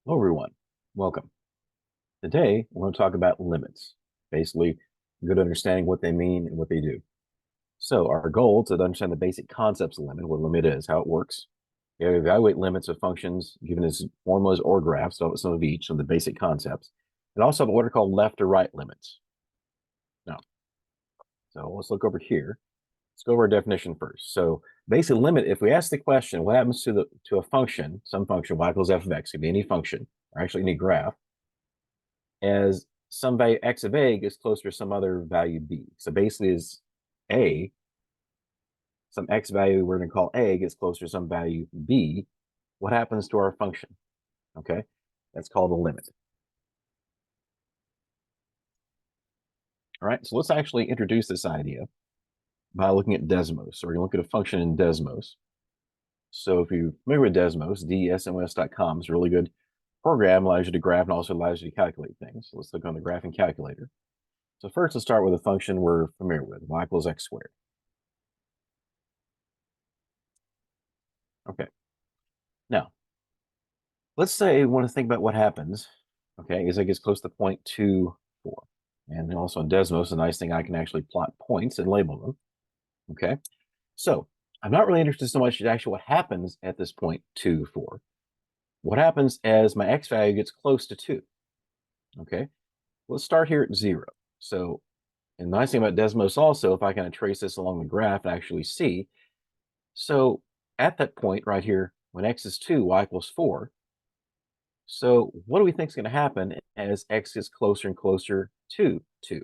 Hello, everyone. Welcome. Today, we're going to talk about limits, basically, good understanding what they mean and what they do. So, our goal is to understand the basic concepts of limit, what a limit is, how it works. We evaluate limits of functions given as formulas or graphs, some of each, of the basic concepts, and also have what are called left or right limits. Now, so let's look over here. Let's go over our definition first. So, basic limit, if we ask the question, what happens to a function, some function, y equals f of x, could be any function, or actually any graph, as some value x of a gets closer to some other value b. So basically is a, some x value we're going to call a gets closer to some value b, what happens to our function? Okay, that's called a limit. All right, so let's actually introduce this idea by looking at Desmos. So we're going to look at a function in Desmos. So if you're familiar with Desmos, dsmos.com is a really good program, allows you to graph and also allows you to calculate things. So let's look on the graphing calculator. So first, let's start with a function we're familiar with, y equals x squared. Okay. Now, let's say we want to think about what happens, okay, as it gets close to 0.24. And also in Desmos, a nice thing, I can actually plot points and label them, okay? So I'm not really interested so much in actually what happens at this 0.24. What happens as my x value gets close to 2, okay? Let's start here at 0. So, and the nice thing about Desmos also, if I kind of trace this along the graph and actually see, so at that point right here, when x is 2, y equals 4, so what do we think is going to happen as x gets closer and closer to 2?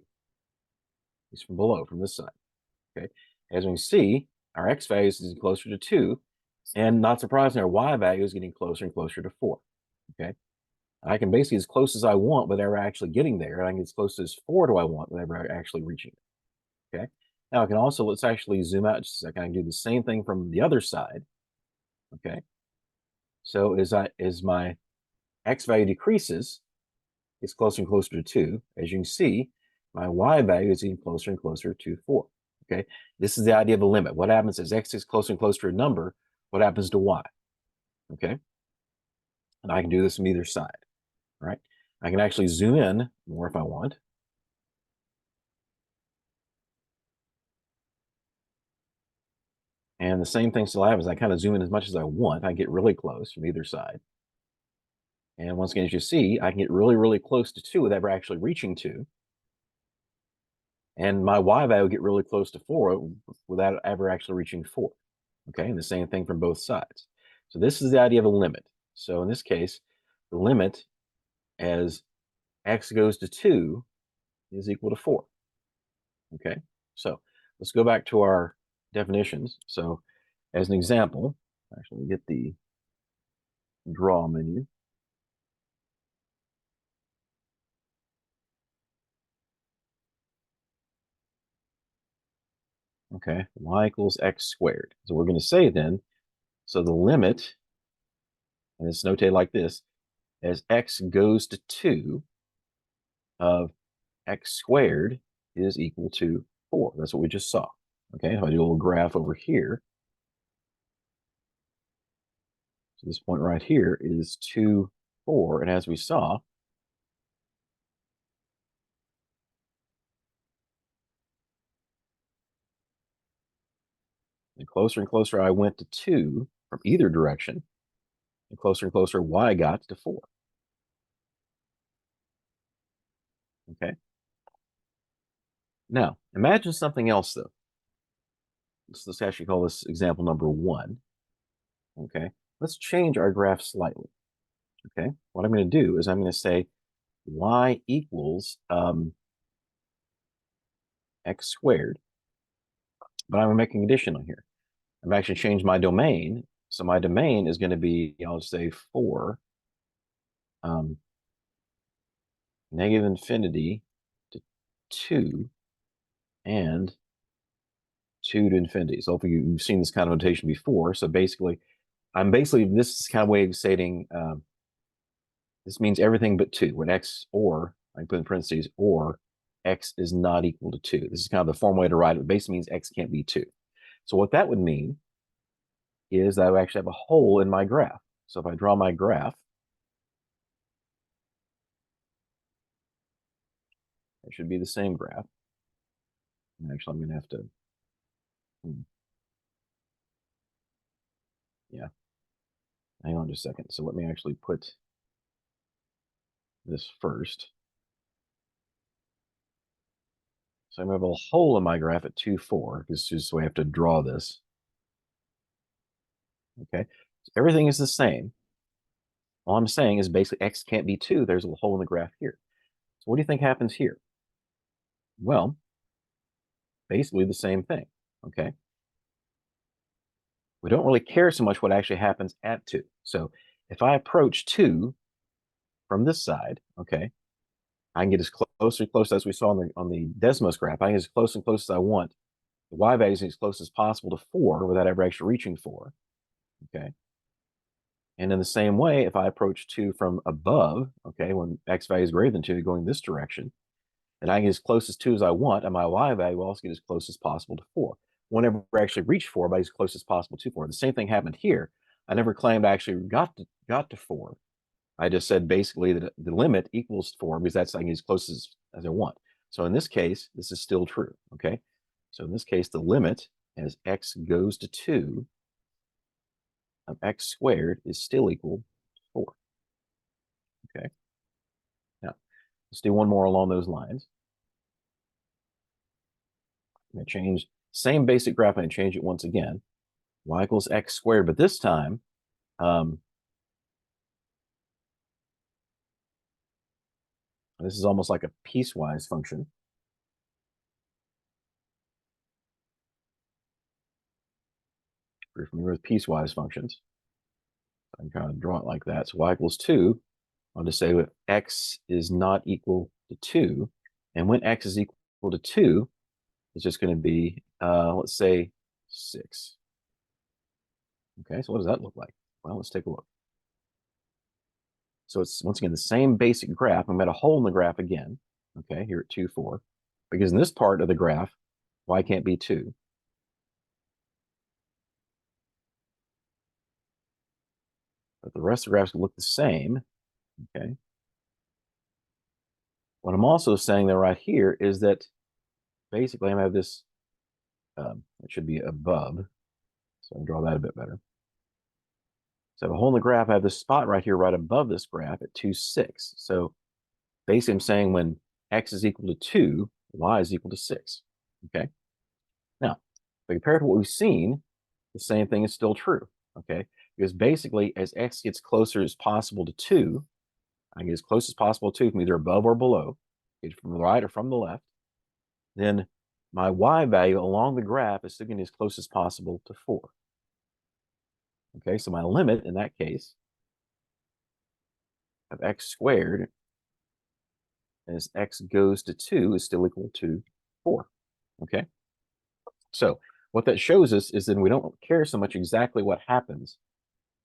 It's from below, from this side. Okay. As we can see, our x value is getting closer to 2, and not surprisingly, our y value is getting closer and closer to 4. Okay. I can basically as close as I want without ever actually getting there, and I can get as close as 4 do I want without ever actually reaching it. Okay. Now I can also, let's actually zoom out just a second. I can do the same thing from the other side. Okay. So as my x value decreases, it's closer and closer to 2. As you can see, my y value is getting closer and closer to 4. Okay, this is the idea of a limit. What happens as x is closer and closer to a number, what happens to y? Okay, and I can do this from either side. All right, I can actually zoom in more if I want. And the same thing still happens. I kind of zoom in as much as I want. I get really close from either side. And once again, as you see, I can get really, really close to 2 without ever actually reaching 2. And my y value will get really close to 4 without ever actually reaching 4. Okay, and the same thing from both sides. So this is the idea of a limit. So in this case, the limit as x goes to 2 is equal to 4. Okay, so let's go back to our definitions. So as an example, actually get the draw menu. Okay, y equals x squared. So we're going to say then, so the limit, and it's notated like this, as x goes to 2 of x squared is equal to 4. That's what we just saw. Okay, if I do a little graph over here, so this point right here is 2, 4, and as we saw, the closer and closer I went to 2 from either direction, the closer and closer y got to 4. Okay. Now, imagine something else, though. Let's actually call this example number 1. Okay. Let's change our graph slightly. Okay. What I'm going to do is I'm going to say y equals x squared, but I'm making a condition on here. I've actually changed my domain. So my domain is going to be, I'll just say 4, negative infinity to 2, and 2 to infinity. So hopefully you've seen this kind of notation before. So basically, this is kind of way of stating, this means everything but 2. When x, or, I put in parentheses, or x is not equal to 2. This is kind of the formal way to write it. It basically means x can't be 2. So what that would mean is that I would actually have a hole in my graph. So if I draw my graph, It should be the same graph. And actually, I'm going to have to, yeah, hang on just a second. So let me actually put this first. So I'm going to have a hole in my graph at 2, 4, because it's just the way I have to draw this. Okay, so everything is the same. All I'm saying is basically x can't be 2. There's a hole in the graph here. So what do you think happens here? Well, basically the same thing. Okay, we don't really care so much what actually happens at 2. So if I approach 2 from this side, okay, I can get as close and close as we saw on the Desmos graph. I can get as close and close as I want. The y value is as close as possible to 4 without ever actually reaching 4. Okay. And in the same way, if I approach 2 from above, okay, when x value is greater than 2, going this direction, then I can get as close as 2 as I want, and my y value will also get as close as possible to 4. Whenever I actually reach 4, by as close as possible to 4. The same thing happened here. I never claimed I actually got to 4. I just said basically that the limit equals 4 because that's like as close as I want. So in this case, this is still true, okay? So in this case, the limit as x goes to 2 of x squared is still equal to 4, okay? Now, let's do one more along those lines. I'm going to change, same basic graph, and change it once again. Y equals x squared, but this time, this is almost like a piecewise function. If you're familiar with piecewise functions, I can kind of draw it like that. So y equals 2. I'll just say that x is not equal to 2. And when x is equal to 2, it's just going to be, let's say, 6. Okay, so what does that look like? Well, let's take a look. So it's, once again, the same basic graph. I'm at a hole in the graph again, okay, here at 2, 4. Because in this part of the graph, y can't be 2. But the rest of the graphs look the same, okay? What I'm also saying though right here is that basically I'm going to have this, it should be above, so I can draw that a bit better. So I have a hole in the graph. I have this spot right here, right above this graph at 2, 6. So basically I'm saying when x is equal to 2, y is equal to 6, okay? Now, if we compare it to what we've seen, the same thing is still true, okay? Because basically as x gets closer as possible to 2, I can get as close as possible to from either above or below, either from the right or from the left, then my y value along the graph is still getting as close as possible to 4. Okay, so my limit in that case of x squared as x goes to 2 is still equal to 4. Okay, so what that shows us is that we don't care so much exactly what happens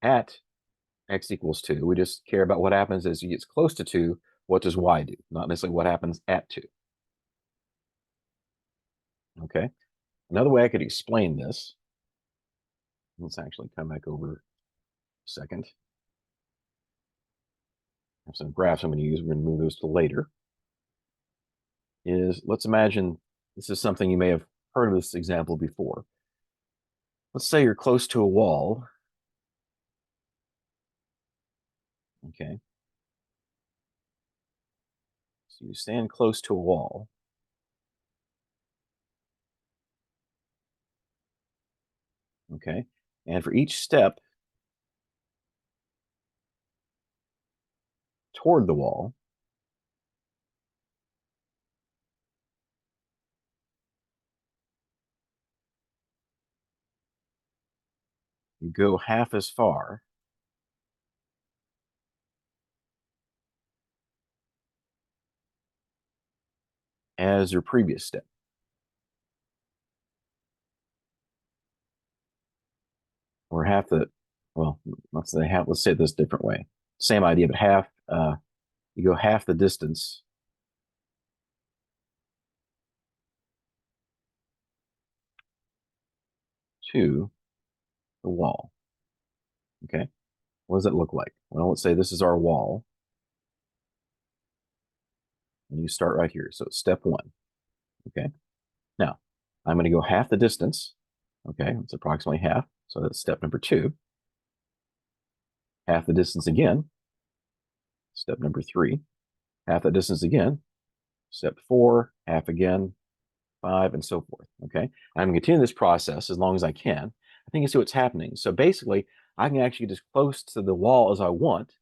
at x equals 2. We just care about what happens as it gets close to 2. What does y do? Not necessarily what happens at 2. Okay, another way I could explain this, let's actually come back over a second. I have some graphs I'm going to use. We're going to move those to later. Is let's imagine this is something you may have heard of this example before. Let's say you're close to a wall. Okay. So you stand close to a wall. Okay. And for each step toward the wall, you go half as far as your previous step. Or half the, well, let's say it this different way. Same idea, but half, you go half the distance to the wall. Okay. What does it look like? Well, let's say this is our wall. and you start right here. So it's step 1. Okay. Now, I'm going to go half the distance. Okay, it's approximately half. So that's step number 2. Half the distance again. Step number 3. Half the distance again. Step 4, half again, 5, and so forth. Okay, I'm going to continue this process as long as I can. I think you see what's happening. So basically, I can actually get as close to the wall as I want.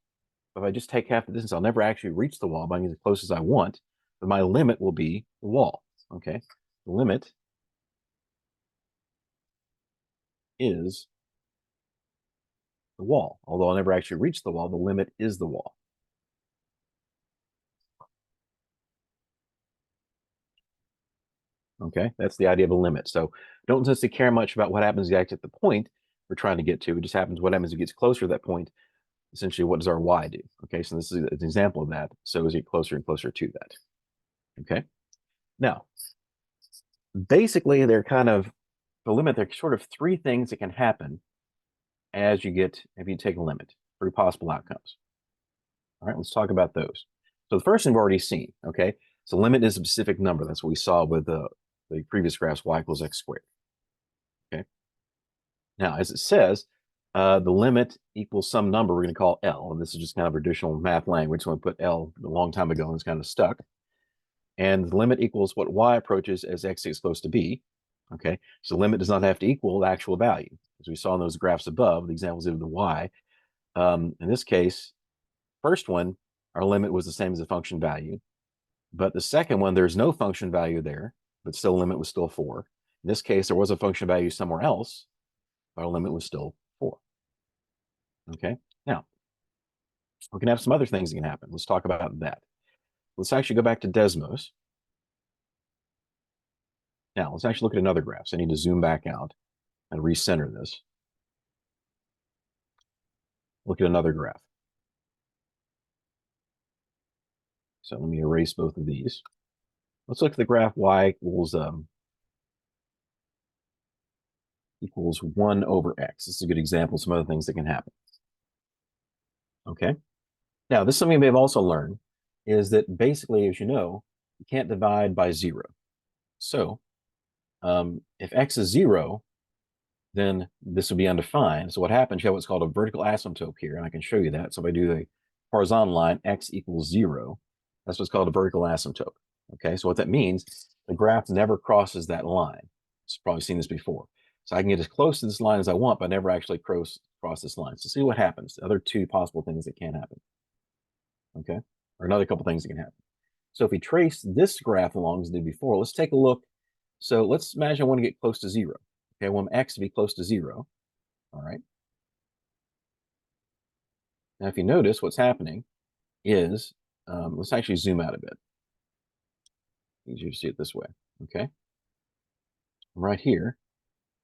If I just take half the distance, I'll never actually reach the wall, but I can get as close as I want. But my limit will be the wall. Okay, the limit is the wall. Although I'll never actually reach the wall, the limit is the wall. Okay, that's the idea of a limit. So don't necessarily care much about what happens exactly at the point we're trying to get to. It just happens what happens as it gets closer to that point. Essentially, what does our y do? Okay, so this is an example of that. So as you get closer and closer to that. Okay, now basically they're kind of the limit. There are sort of 3 things that can happen as you get if you take a limit. 3 possible outcomes. All right, let's talk about those. So the first thing we've already seen. Okay, so limit is a specific number. That's what we saw with the previous graphs, y equals x squared. Okay. Now, as it says, the limit equals some number we're going to call L. And this is just kind of traditional math language. So I put L a long time ago and it's kind of stuck. And the limit equals what y approaches as x is close to b. Okay, so the limit does not have to equal the actual value. As we saw in those graphs above, the examples of the y. In this case, first one, our limit was the same as the function value. But the second one, there's no function value there, but still limit was still 4. In this case, there was a function value somewhere else. Our limit was still 4. Okay, now we can have some other things that can happen. Let's talk about that. Let's actually go back to Desmos. Now let's actually look at another graph. So I need to zoom back out and recenter this. Look at another graph. So let me erase both of these. Let's look at the graph y equals 1 over x. This is a good example of some other things that can happen. Okay. Now, this is something you may have also learned, is that basically, as you know, you can't divide by 0. So if x is 0, then this would be undefined. So what happens, you have what's called a vertical asymptote here, and I can show you that. So if I do the horizontal line, x equals 0, that's what's called a vertical asymptote. Okay, so what that means, the graph never crosses that line. You've probably seen this before. So I can get as close to this line as I want, but never actually cross this line. So see what happens. The other 2 possible things that can happen. Okay, or another couple things that can happen. So if we trace this graph along as we did before, let's take a look. So let's imagine I want to get close to 0. Okay, I want x to be close to 0. All right. Now, if you notice, what's happening is, let's actually zoom out a bit. Easier to see it this way. Okay. Right here,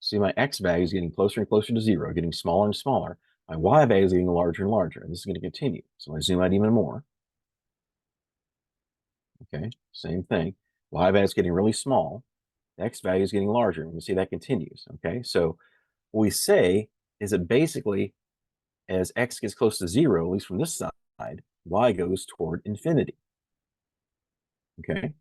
see my x value is getting closer and closer to 0, getting smaller and smaller. My y value is getting larger and larger, and this is going to continue. So I zoom out even more. Okay, same thing. Y value is getting really small. The x value is getting larger, and you see that continues. Okay, so what we say is that basically, as x gets close to 0, at least from this side, y goes toward infinity. Okay,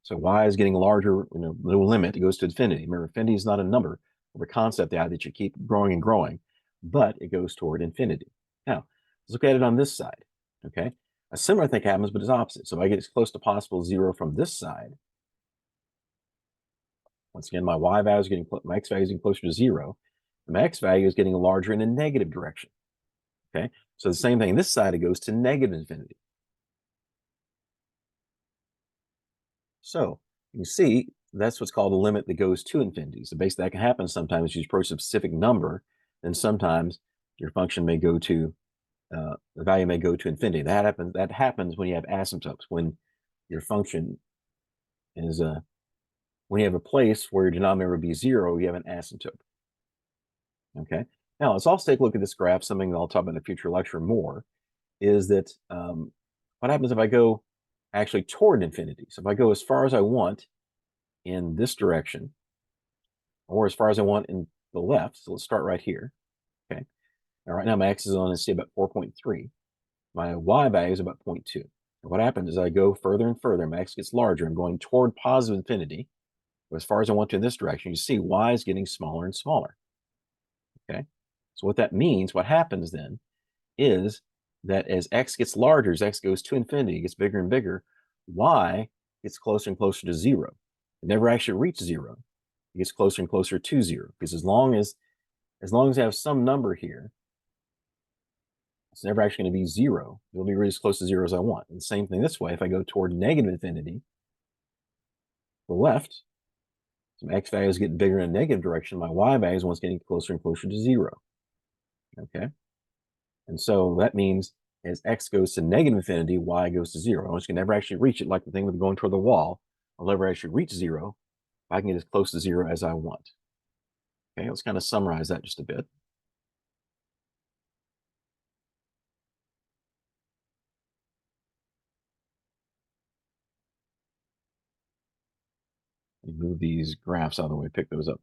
so y is getting larger, no limit, it goes to infinity. Remember, infinity is not a number or a concept that you keep growing and growing, but it goes toward infinity. Now, let's look at it on this side. Okay, a similar thing happens, but it's opposite. So if I get as close to possible 0 from this side, once again, my y value is getting, my x value is getting closer to 0, and my x value is getting larger in a negative direction. Okay, so the same thing, this side, it goes to negative infinity. So you see, that's what's called a limit that goes to infinity. So basically, that can happen sometimes you approach a specific number, and sometimes your function may go to, the value may go to infinity. That happens when you have asymptotes, when your function is, when you have a place where your denominator would be 0, you have an asymptote. Okay. Now, let's also take a look at this graph. Something that I'll talk about in a future lecture more is that what happens if I go actually toward infinity? So if I go as far as I want in this direction, or as far as I want in the left, so let's start right here. Okay. Now, right now, my x is on, let's say, about 4.3. My y value is about 0.2. And What happens is I go further and further, my x gets larger, I'm going toward positive infinity. As far as I want to in this direction, you see y is getting smaller and smaller. Okay. So what that means, what happens then is that as x gets larger, as x goes to infinity, gets bigger and bigger, y gets closer and closer to zero. It never actually reaches zero. It gets closer and closer to zero, because as long as I have some number here, it's never actually going to be zero. It'll be really as close to zero as I want. And the same thing this way, if I go toward negative infinity, the left, some x values get bigger in a negative direction, my y values once getting closer and closer to zero. Okay. And so that means as x goes to negative infinity, y goes to zero. I can never actually reach it, like the thing with going toward the wall. I'll never actually reach zero. I can get as close to zero as I want. Okay, let's kind of summarize that just a bit. Move these graphs out of the way, pick those up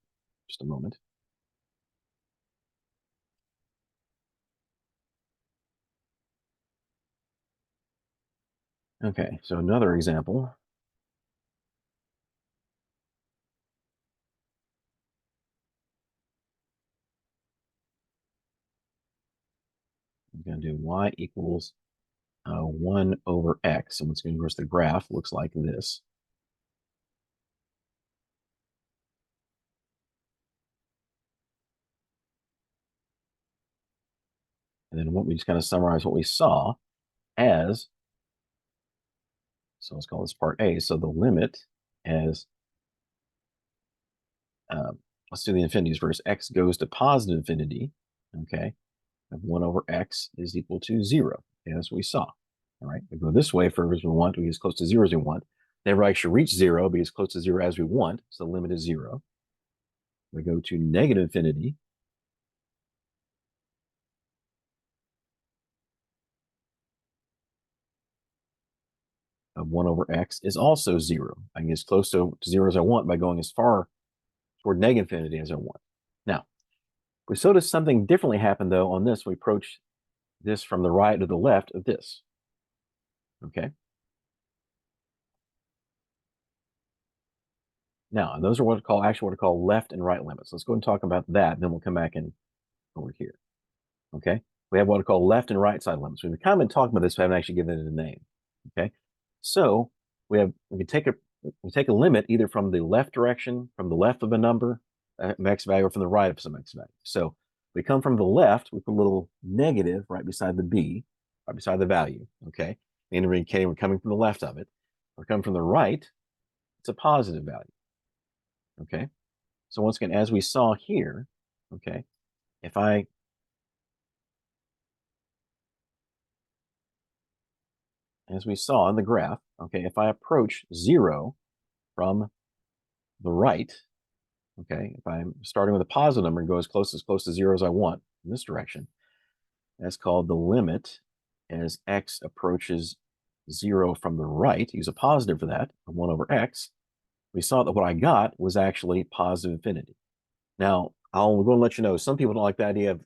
just a moment. Okay, so another example. I'm going to do y equals 1 over x. And what's going to, of course, the graph looks like this. And then what we just kind of summarize what we saw as, so let's call this part A. So the limit as, let's do the infinities first. X goes to positive infinity, okay, of 1 over x is equal to 0. Okay, that's what we saw. All right, we go this way for as we want, we get as close to 0 as we want. Never actually reach 0, be as close to 0 as we want, so the limit is 0. We go to negative infinity. Of 1 over x is also 0. I can get as close to 0 as I want by going as far toward negative infinity as I want. Now, we notice something differently happen, though, on this. We approach this from the right to the left of this. Okay. Now, those are what I call left and right limits. Let's go and talk about that, and then we'll come back in over here. Okay. We have what I call left and right side limits. We've kind of been talking about this, but haven't actually given it a name. Okay. So we can take a limit either from the left direction, from the left of a number, x value, or from the right of some x value. So we come from the left, we put a little negative right beside the b, right beside the value. Okay. Indicating we're coming from the left of it. We're coming from the right, it's a positive value. Okay. So once again, as we saw here, okay, as we saw in the graph, okay, if I approach 0 from the right, okay, if I'm starting with a positive number and go as close to 0 as I want in this direction, that's called the limit as x approaches 0 from the right. Use a positive for that, 1 over x. We saw that what I got was actually positive infinity. Now, I'll go and let you know, some people don't like the idea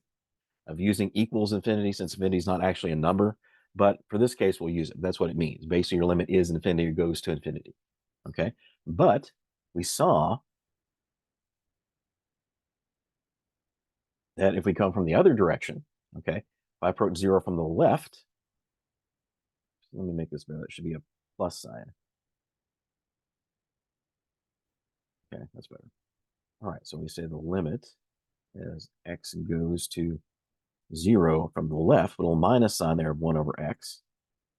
of using equals infinity, since infinity is not actually a number. But for this case, we'll use it. That's what it means. Basically, your limit is infinity or goes to infinity. Okay. But we saw that if we come from the other direction, okay, if I approach 0 from the left, let me make this better. It should be a plus sign. Okay, that's better. All right, so we say the limit as x goes to 0 from the left, a little minus sign there of 1 over x.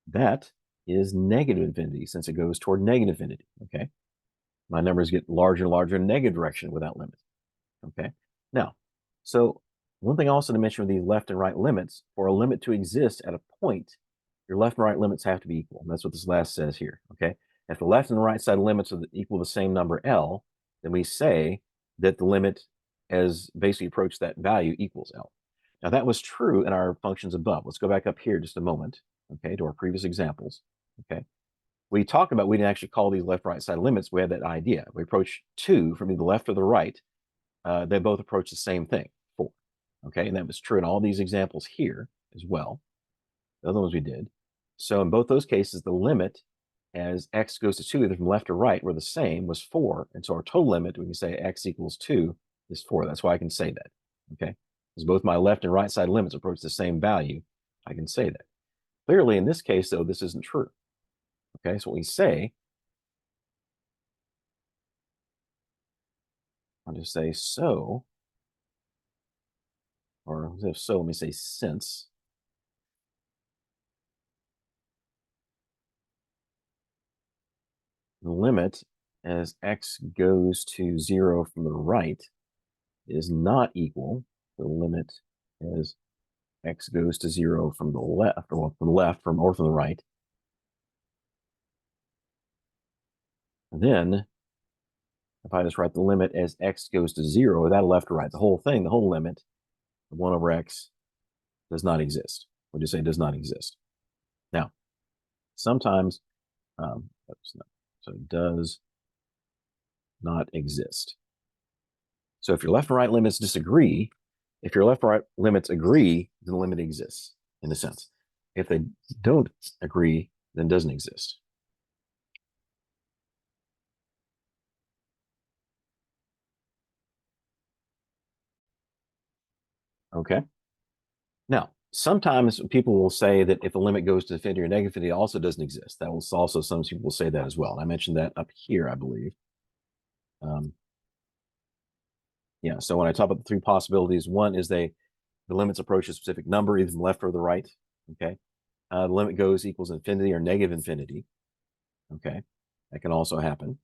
That is negative infinity, since it goes toward negative infinity. Okay. My numbers get larger and larger in negative direction without limit. Okay. Now, so one thing also to mention with these left and right limits, for a limit to exist at a point, your left and right limits have to be equal. And that's what this last says here. Okay. If the left and the right side limits are equal the same number L, then we say that the limit as basically approach that value equals L. Now that was true in our functions above. Let's go back up here just a moment, okay, to our previous examples. Okay. We talked about, we didn't actually call these left right side limits. We had that idea. We approach 2 from the left or the right. They both approach the same thing, 4. Okay. And that was true in all these examples here as well. The other ones we did. So in both those cases, the limit as x goes to 2, either from left or right, were the same, was 4. And so our total limit, we can say x equals 2 is 4. That's why I can say that, okay? Because both my left and right side limits approach the same value, I can say that. Clearly, in this case, though, this isn't true. Okay, so what we say, I'll just say so, or if so, let me say since the limit as x goes to 0 from the right is not equal to the limit as x goes to 0 from the left, or from the left, or from the right, then if I just write the limit as x goes to 0, that left or right, the whole thing, the whole limit of 1 over x does not exist. We'll just say does not exist. Now, sometimes, so it does not exist. So if your left and right limits disagree, if your left and right limits agree, then the limit exists, in a sense. If they don't agree, then it doesn't exist. Okay. Now, sometimes people will say that if a limit goes to infinity or negative infinity, it also doesn't exist. That will also, some people will say that as well. And I mentioned that up here, I believe. Yeah, so when I talk about the 3 possibilities, one is the limits approach a specific number, either from the left or the right. Okay. The limit goes equals infinity or negative infinity. Okay. That can also happen.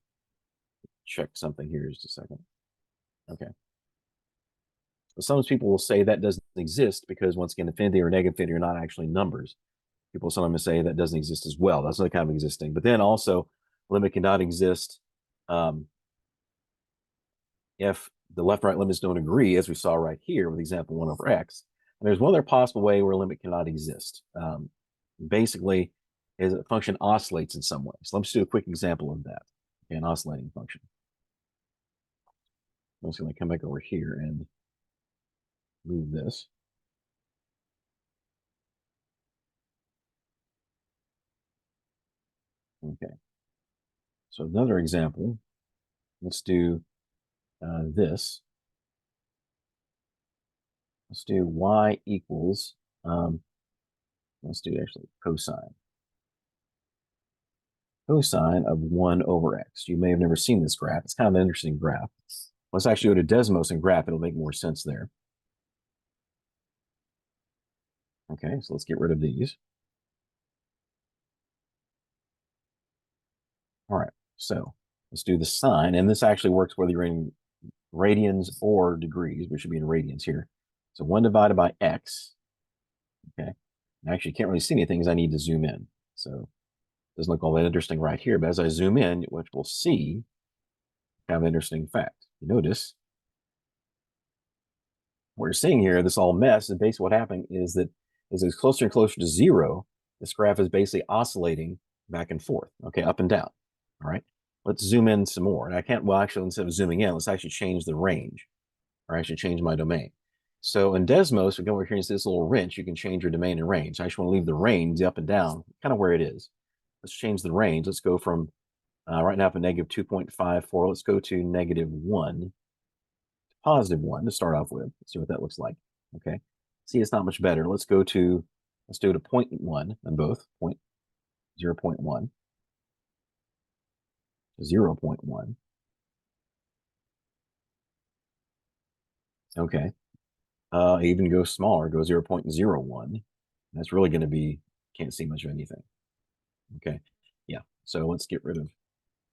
Check something here just a second. Okay. Some people will say that doesn't exist because, once again, infinity or negative infinity are not actually numbers. People sometimes say that doesn't exist as well. That's another kind of existing. But then also, limit cannot exist if the left and right limits don't agree, as we saw right here with example 1 over x. And there's one other possible way where a limit cannot exist. Basically, is a function oscillates in some way. So let's do a quick example of that. Okay, an oscillating function. I'm just going to come back over here and move this. Okay. So another example, let's do this. Let's do y equals, let's do actually cosine. Cosine of 1 over x. You may have never seen this graph. It's kind of an interesting graph. Let's actually go to Desmos and graph. It'll make more sense there. Okay, so let's get rid of these. All right, so let's do the sine, and this actually works whether you're in radians or degrees. We should be in radians here. So 1 divided by x. Okay, I actually can't really see anything because I need to zoom in. So it doesn't look all that interesting right here, but as I zoom in, what we'll see, kind of an interesting fact. You notice what you're seeing here, this all mess, and basically what happened is that as it's closer and closer to 0, this graph is basically oscillating back and forth, okay, up and down. All right, let's zoom in some more. And I can't, well, actually, instead of zooming in, let's actually change the range, or actually change my domain. So in Desmos, we go over here and see this little wrench, you can change your domain and range. I actually want to leave the range up and down, kind of where it is. Let's change the range. Let's go from, right now, up at negative 2.54. Let's go to negative 1, positive 1 to start off with. Let's see what that looks like. Okay. See, it's not much better. Let's do it to 0.1 on both, 0.1, 0.1. Okay. Even go smaller, go 0.01. That's really going to be, can't see much of anything. Okay. Yeah. So let's get rid of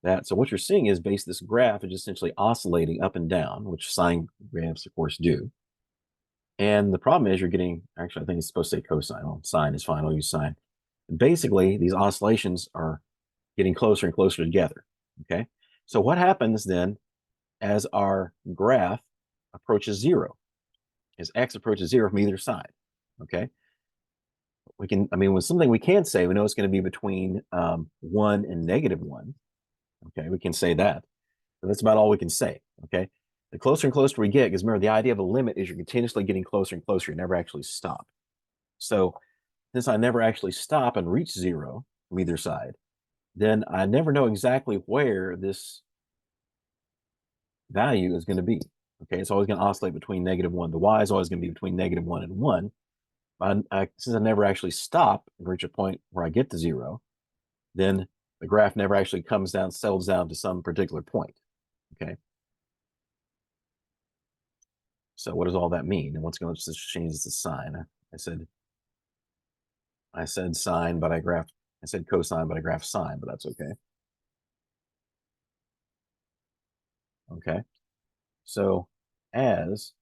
that. So what you're seeing is this graph is just essentially oscillating up and down, which sine graphs, of course, do. And the problem is you're getting, actually, I think it's supposed to say cosine. Well, sine is fine. I'll use sine. Basically, these oscillations are getting closer and closer together. Okay. So what happens then as our graph approaches 0? As x approaches 0 from either side. Okay. We can, I mean, with something we can say, we know it's going to be between 1 and negative 1. Okay. We can say that. But that's about all we can say. Okay. The closer and closer we get, because remember, the idea of a limit is you're continuously getting closer and closer. You never actually stop. So since I never actually stop and reach 0 from either side, then I never know exactly where this value is going to be. Okay, it's always going to oscillate between -1. The y is always going to be between -1 and 1. Since I never actually stop and reach a point where I get to 0, then the graph never actually comes down, settles down to some particular point. Okay. So what does all that mean? And once again, let's just change this to sine. I said sine, but I said cosine, but I graphed sine, but that's okay. Okay. So as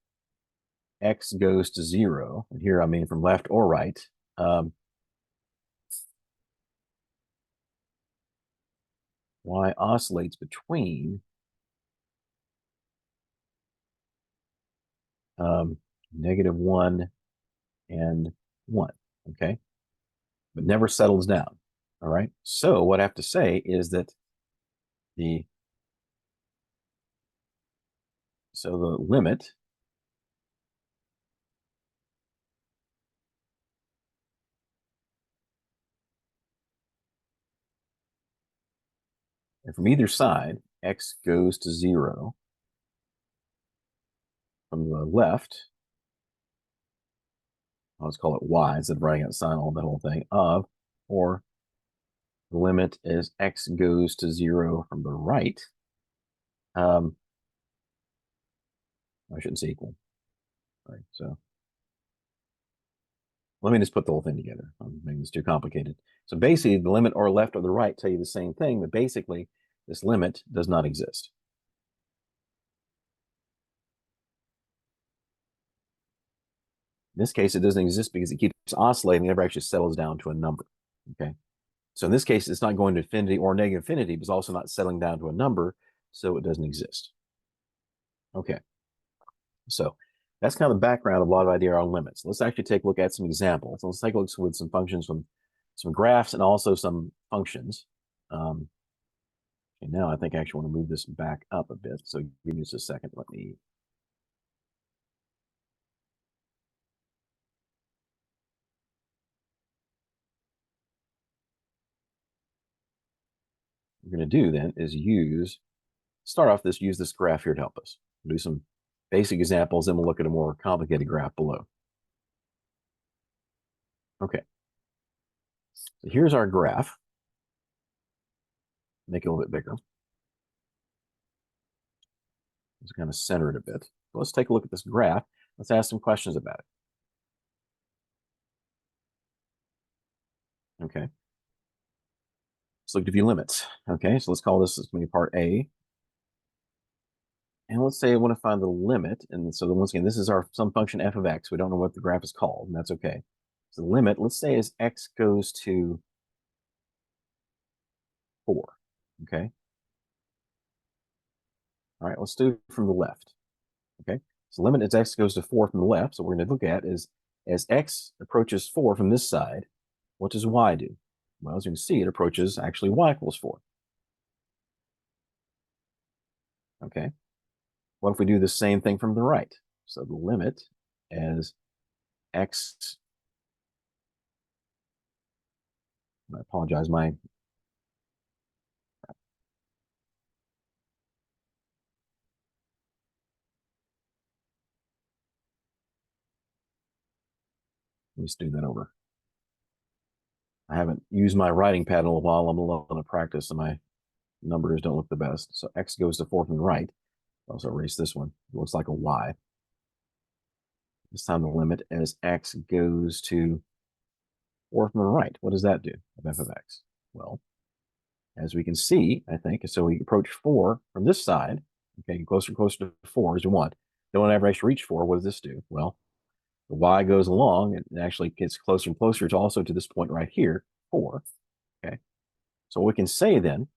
x goes to 0, and here I mean from left or right, y oscillates between -1 and 1, okay? But never settles down, all right? So what I have to say is that the limit and from either side, x goes to 0 from the left, let's call it y instead of writing out sine all that whole thing, or the limit is x goes to 0 from the right. I shouldn't say equal. All right, so let me just put the whole thing together. I'm making this too complicated. So basically, the limit or left or the right tell you the same thing, but basically, this limit does not exist. In this case, it doesn't exist because it keeps oscillating, never actually settles down to a number. Okay. So in this case, it's not going to infinity or negative infinity, but it's also not settling down to a number, so it doesn't exist. Okay. So that's kind of the background of a lot of idea on limits. Let's actually take a look at some examples. Let's take a look with some functions from some graphs and also some functions. And now I think I actually want to move this back up a bit. So give me just a second. Let me. What we're going to do then is use this graph here to help us. We'll do some basic examples, then we'll look at a more complicated graph below. Okay. So here's our graph. Make it a little bit bigger. Let's kind of center it a bit. So let's take a look at this graph. Let's ask some questions about it. Okay. Let's look at a few limits. Okay, so let's call this going to be part A. And let's say I want to find the limit. And so once again, this is our some function f of x. We don't know what the graph is called, and that's okay. So the limit, let's say, as x goes to 4. Okay. All right, let's do it from the left. Okay. So limit as x goes to 4 from the left. So we're going to look at is as x approaches 4 from this side, what does y do? Well, as you can see, it approaches actually y equals 4. Okay. What if we do the same thing from the right? So the limit as x, I apologize, let me just do that over. I haven't used my writing pad in a while. I'm a little to practice, and my numbers don't look the best. So x goes to 4 from the right. I'll also erase this one. It looks like a y. This time the limit as x goes to 4 from the right. What does that do of f of x? Well, as we can see, I think, so we approach 4 from this side. Okay, closer and closer to 4 as you want. Don't ever actually reach 4. What does this do? Well, the y goes along and actually gets closer and closer to also to this point right here, 4. Okay. So what we can say then,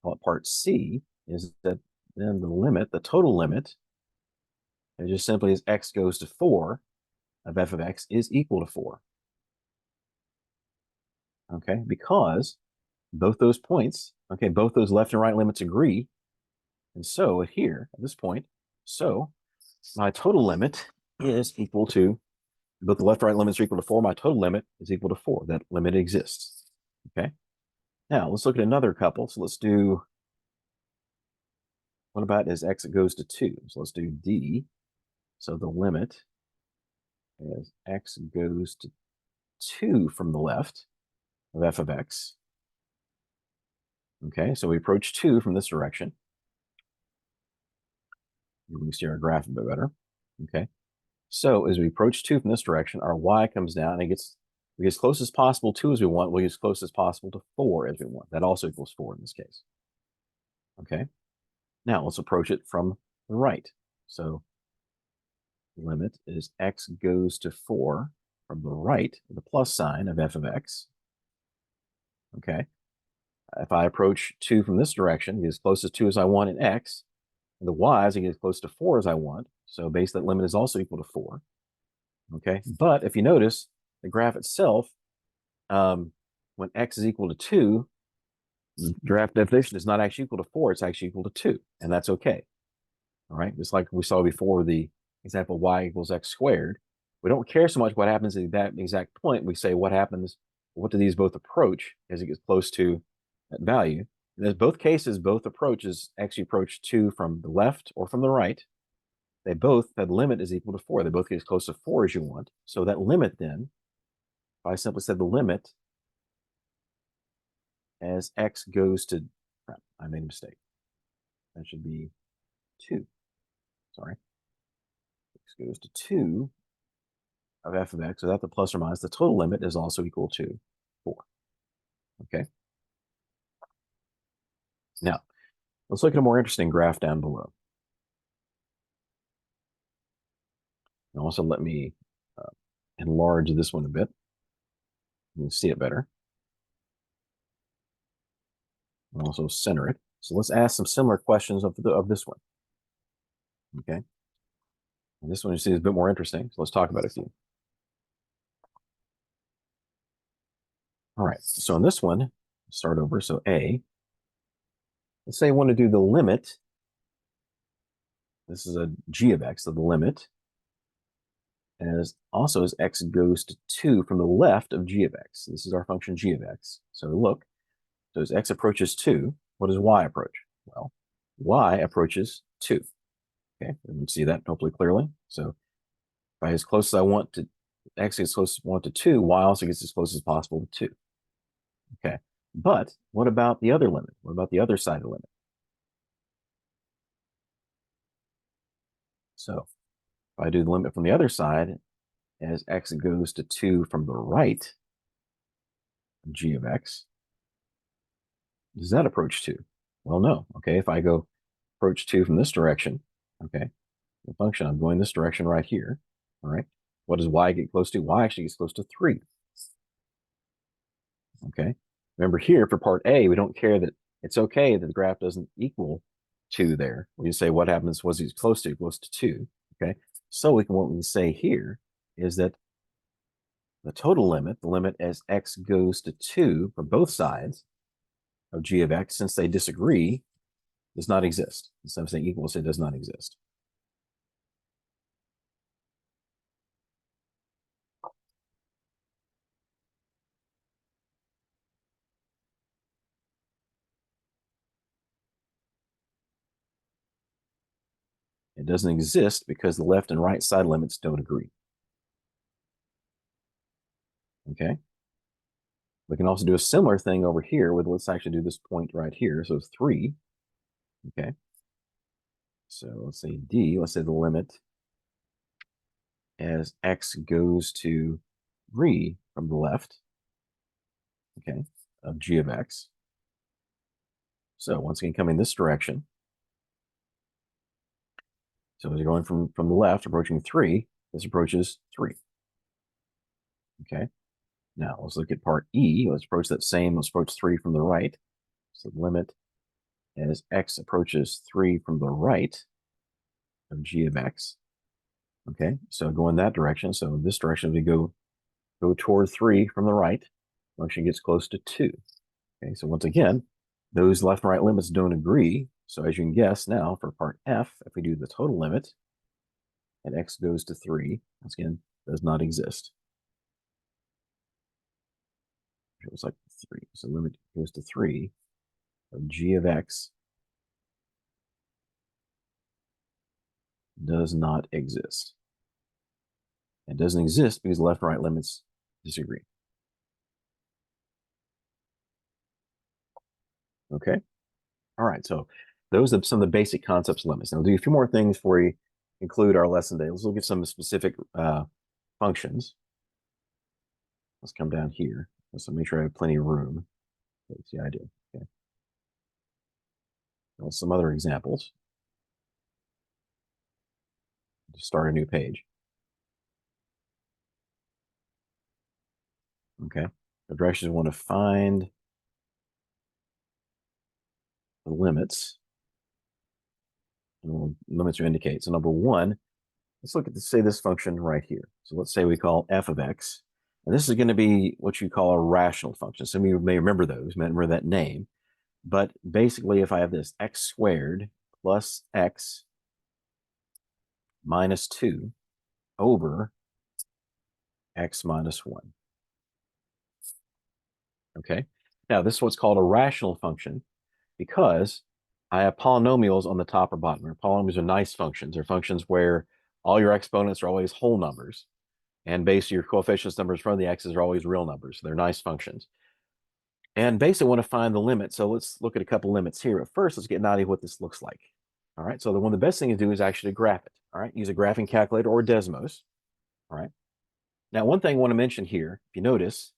call it part C, is that then the limit, the total limit, is just simply as x goes to 4 of f of x is equal to 4. Okay, because both those points, okay, both those left and right limits agree. And so here, at this point, so my total limit is equal to Both the left and right limits are equal to 4. My total limit is equal to 4. That limit exists. Okay. Now let's look at another couple. So let's do, what about as x goes to 2? So let's do d. So the limit as x goes to 2 from the left of f of x. Okay, so we approach 2 from this direction. We can see our graph a bit better. Okay, so as we approach 2 from this direction, our y comes down and we get as close as possible to as we want. We'll get as close as possible to 4 as we want. That also equals 4 in this case. Okay, now let's approach it from the right. So limit is x goes to 4 from the right, the plus sign of f of x. Okay, if I approach 2 from this direction, get as close as 2 as I want in x, and the y's, I get as close to 4 as I want. So base that limit is also equal to 4. Okay, but if you notice, the graph itself, when x is equal to 2, the graph definition is not actually equal to 4, it's actually equal to 2, and that's okay. All right, just like we saw before the example y equals x squared. We don't care so much what happens at that exact point. We say what happens, what do these both approach as it gets close to that value. And in both cases, both approaches actually approach 2 from the left or from the right. They both, that limit is equal to 4. They both get as close to 4 as you want. So that limit then, if I simply said the limit as x goes to, I made a mistake. That should be 2. Sorry. X goes to 2 of f of x, so that the plus or minus, the total limit is also equal to 4. Okay. Now, let's look at a more interesting graph down below. And also let me enlarge this one a bit. You can see it better. And also center it. So let's ask some similar questions of this one. Okay. And this one you see is a bit more interesting. So let's talk about a few. All right. So in this one, start over. So A, let's say I want to do the limit. This is a g of x, so the limit as also as x goes to 2 from the left of g of x. This is our function g of x. So look, so as x approaches 2, what does y approach? Well, y approaches 2. Okay, we can see that hopefully clearly. So if I as close as I want to, x gets close as I want to 2, y also gets as close as possible to 2. Okay, but what about the other limit? What about the other side of the limit? So if I do the limit from the other side, as x goes to 2 from the right, g of x, does that approach 2? Well, no. Okay, if I go approach 2 from this direction, okay, the function, I'm going this direction right here, all right, what does y get close to? Y actually gets close to 3. Okay, remember here for part A, we don't care that it's okay that the graph doesn't equal 2 there. We just say what happens was he's close to 2. Okay, so what we can say here is that the total limit, the limit as x goes to 2 for both sides of g of x, since they disagree, does not exist. Instead of saying equals, it does not exist. It doesn't exist because the left and right side limits don't agree. Okay. We can also do a similar thing over here with, let's actually do this point right here. So 3. Okay. So let's say D, let's say the limit as x goes to 3 from the left, okay, of g of x. So once again, coming this direction. So as you're going from the left, approaching 3, this approaches 3. Okay. Now let's look at part E. Let's approach that same, let's approach 3 from the right. So the limit as x approaches 3 from the right of g of x. Okay, so go in that direction. So in this direction, we go toward 3 from the right. Function gets close to 2. Okay, so once again, those left and right limits don't agree. So as you can guess now, for part F, if we do the total limit, and x goes to 3, once again, does not exist. It was like 3. So limit goes to 3 of g of x does not exist. It doesn't exist because left and right limits disagree. Okay. All right. So those are some of the basic concepts of limits. Now we'll do a few more things before we conclude our lesson today. Let's look at some specific functions. Let's come down here. Let's make sure I have plenty of room. Let's see, I do. Okay. Well, some other examples. Just start a new page. Okay. The directions want to find the limits. And limits are indicate. So number one, let's look at say this function right here. So let's say we call f of x. And this is going to be what you call a rational function. Some of you may remember those, may remember that name. But basically, if I have this x squared plus x minus 2 over x minus 1. Okay. Now, this is what's called a rational function because I have polynomials on the top or bottom. Polynomials are nice functions. They're functions where all your exponents are always whole numbers. And basically, your coefficients numbers from the x's are always real numbers. They're nice functions. And basically, I want to find the limit. So let's look at a couple limits here. But first, let's get an idea of what this looks like. All right. So one of the best things to do is actually graph it. All right. Use a graphing calculator or Desmos. All right. Now, one thing I want to mention here, if you notice,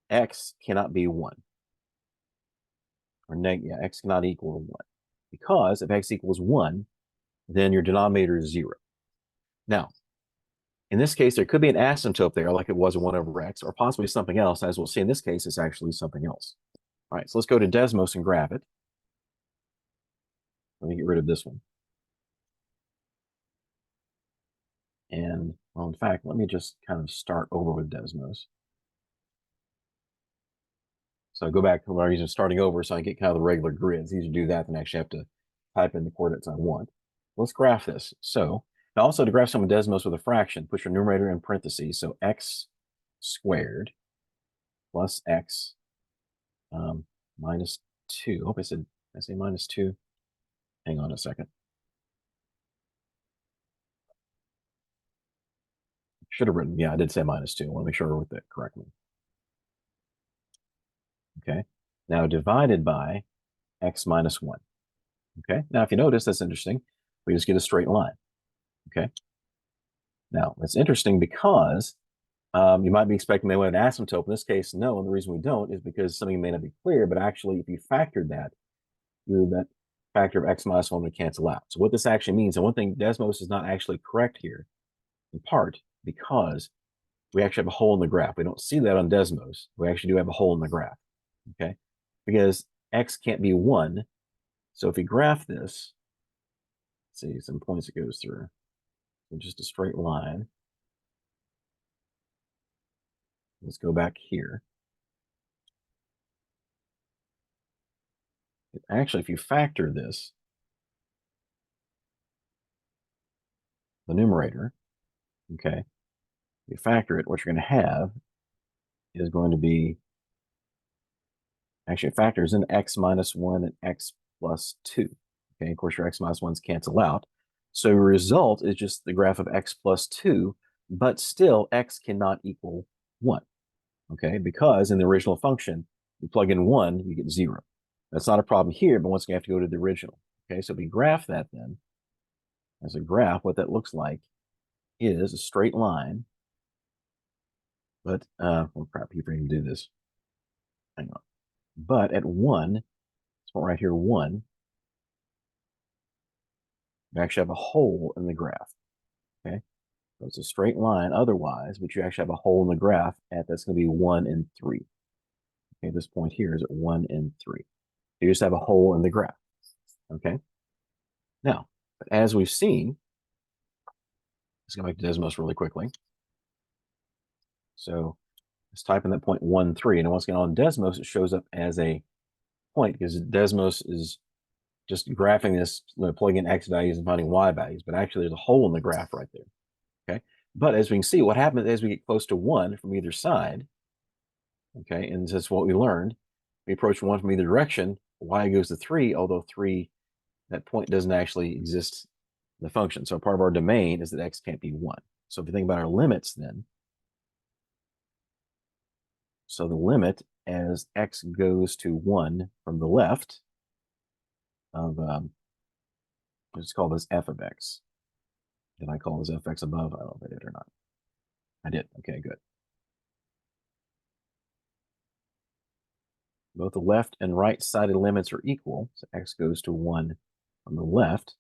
x cannot be 1. Or yeah, x cannot equal 1. Because if x equals 1, then your denominator is 0. Now, in this case, there could be an asymptote there, like it was a 1 over x, or possibly something else. As we'll see in this case, it's actually something else. All right, so let's go to Desmos and graph it. Let me get rid of this one. And, well, in fact, let me just kind of start over with Desmos. So I go back to where I'm using starting over so I get kind of the regular grid. It's easier to do that than actually have to type in the coordinates I want. Let's graph this. So now also to graph some Desmos with a fraction, put your numerator in parentheses. So x squared plus x minus 2. I hope I say minus 2. Hang on a second. Should have written, yeah, I did say minus 2. I want to make sure I wrote that correctly. Okay. Now divided by x minus 1. Okay. Now, if you notice, that's interesting. We just get a straight line. Okay. Now, that's interesting because you might be expecting they would have an asymptote. In this case, no. And the reason we don't is because something may not be clear. But actually, if you factored that, that factor of x minus 1 would cancel out. So what this actually means, and one thing, Desmos is not actually correct here, in part because we actually have a hole in the graph. We don't see that on Desmos. We actually do have a hole in the graph. Okay. Because x can't be 1. So if we graph this, let's see some points it goes through. So just a straight line. Let's go back here. Actually, if you factor this, the numerator, okay, you factor it, what you're going to have is going to be, actually it factors in x minus 1 and x plus 2. Okay, of course, your x minus 1s cancel out. So the result is just the graph of x plus 2, but still x cannot equal 1. Okay, because in the original function, you plug in 1, you get 0. That's not a problem here, but once again, you have to go to the original. Okay, so if we graph that then, as a graph, what that looks like is a straight line. But, well, crap, you can do this. Hang on. But at 1, this one right here, 1, you actually have a hole in the graph. Okay, so it's a straight line otherwise, but you actually have a hole in the graph at that's going to be 1 and 3. Okay, this point here is at 1 and 3. You just have a hole in the graph. Okay. Now, as we've seen, let's go back to Desmos really quickly. So let's type in that point 1, 3. And once again, on Desmos, it shows up as a point because Desmos is just graphing this, plugging in x values and finding y values. But actually, there's a hole in the graph right there. Okay. But as we can see, what happens as we get close to 1 from either side, okay, and that's what we learned, we approach 1 from either direction, y goes to 3, although 3, that point doesn't actually exist in the function. So part of our domain is that x can't be 1. So if you think about our limits then, so the limit as x goes to 1 from the left of, let's call this f of x. Did I call this fx above? I don't know if I did or not. I did. Okay, good. Both the left and right sided limits are equal. So x goes to 1 on the left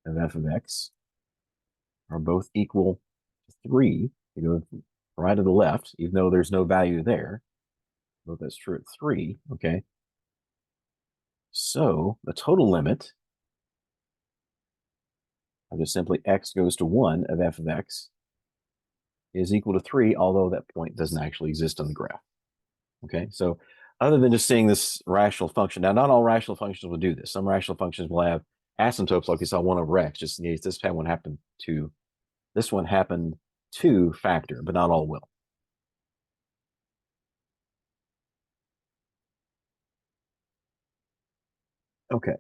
of f of x are both equal to 3. You go from right to the left, even though there's no value there. Both that's true at 3, okay? So the total limit of just simply x goes to 1 of f of x is equal to 3, although that point doesn't actually exist on the graph. Okay, so other than just seeing this rational function, now not all rational functions will do this. Some rational functions will have asymptotes, like you saw 1 over x, just in case this one happened to factor, but not all will. Okay,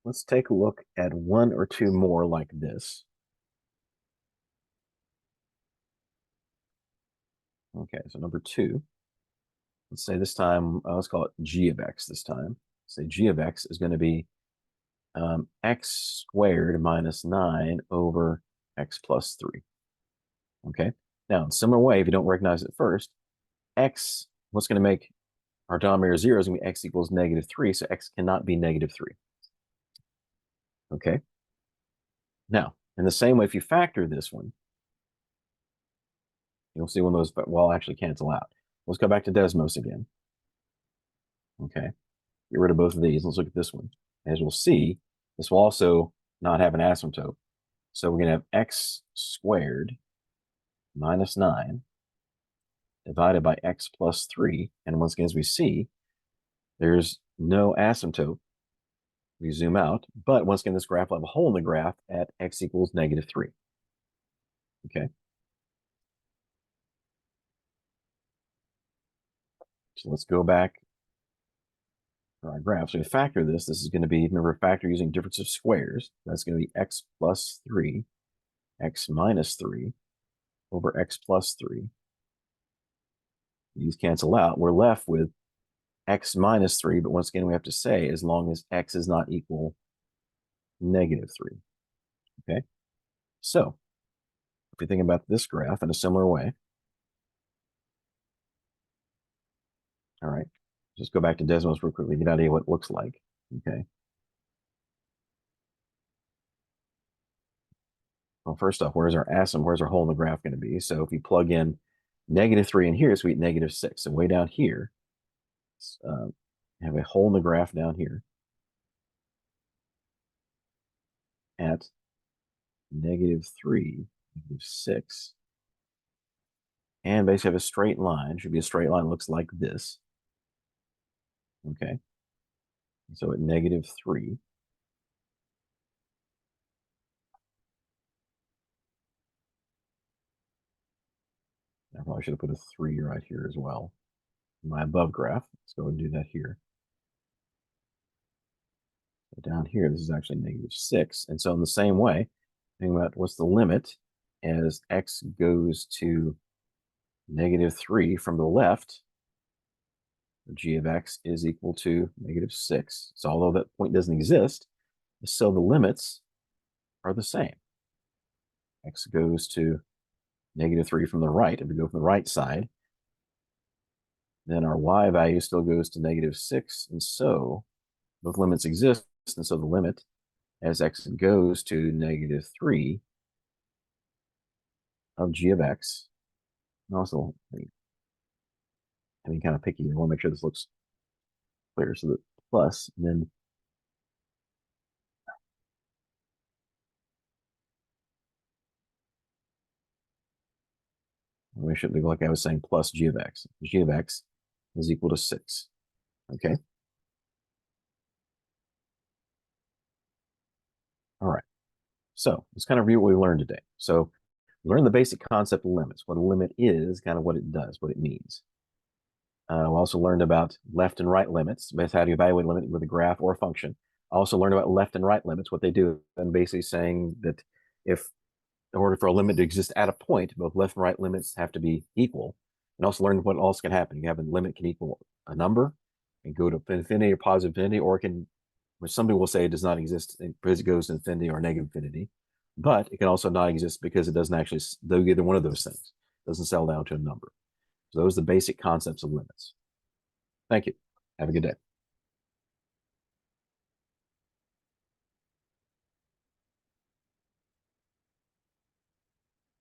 let's take a look at 1 or 2 more like this. Okay, so number 2, let's say this time, let's call it g of x this time. Say g of x is going to be x squared minus 9 over x plus 3. Okay, now in a similar way, if you don't recognize it first, x, what's going to make our denominator 0 is going to be x equals -3, so x cannot be -3. Okay, now in the same way, if you factor this one, you'll see one of those will actually cancel out. Let's go back to Desmos again. Okay, get rid of both of these. Let's look at this one. As we'll see, this will also not have an asymptote. So we're going to have x squared minus 9 divided by x plus 3. And once again, as we see, there's no asymptote. We zoom out, but once again, this graph will have a hole in the graph at x equals -3. Okay. So let's go back to our graph. So to factor this, this is going to be, remember, factor using difference of squares. That's going to be x plus 3, x minus 3 over x plus 3. These cancel out. We're left with x minus 3, but once again, we have to say as long as x is not equal -3. Okay. So if we think about this graph in a similar way, all right, just go back to Desmos real quickly, get an idea what it looks like. Okay. Well, first off, where's our hole in the graph going to be? So if we plug in -3 in here, so we get -6. So way down here, have a hole in the graph down here at -3, -6. And basically have a straight line. Should be a straight line, looks like this. Okay. So at -3. I probably should have put a 3 right here as well. My above graph. Let's go and do that here. So down here, this is actually -6. And so in the same way, think about what's the limit as x goes to -3 from the left, g of x is equal to -6. So although that point doesn't exist, so the limits are the same. X goes to -3 from the right. If we go from the right side, then our y value still goes to -6. And so both limits exist. And so the limit as x goes to -3 of g of x, and also kind of picky. I want to make sure this looks clear. So the plus, and then we should look like I was saying plus g of x. G of x is equal to 6. Okay. All right. So let's kind of review what we learned today. So Learn the basic concept of limits, what a limit is, kind of what it does, what it means. We also learned about left and right limits, that's how to evaluate a limit with a graph or a function. I also learned about left and right limits, what they do, and basically saying that if in order for a limit to exist at a point, both left and right limits have to be equal. And also learn what else can happen. You have a limit can equal a number and go to infinity or positive infinity, or it can, which some people will say it does not exist because it goes to infinity or negative infinity. But it can also not exist because it doesn't actually do either one of those things. It doesn't settle down to a number. So those are the basic concepts of limits. Thank you. Have a good day.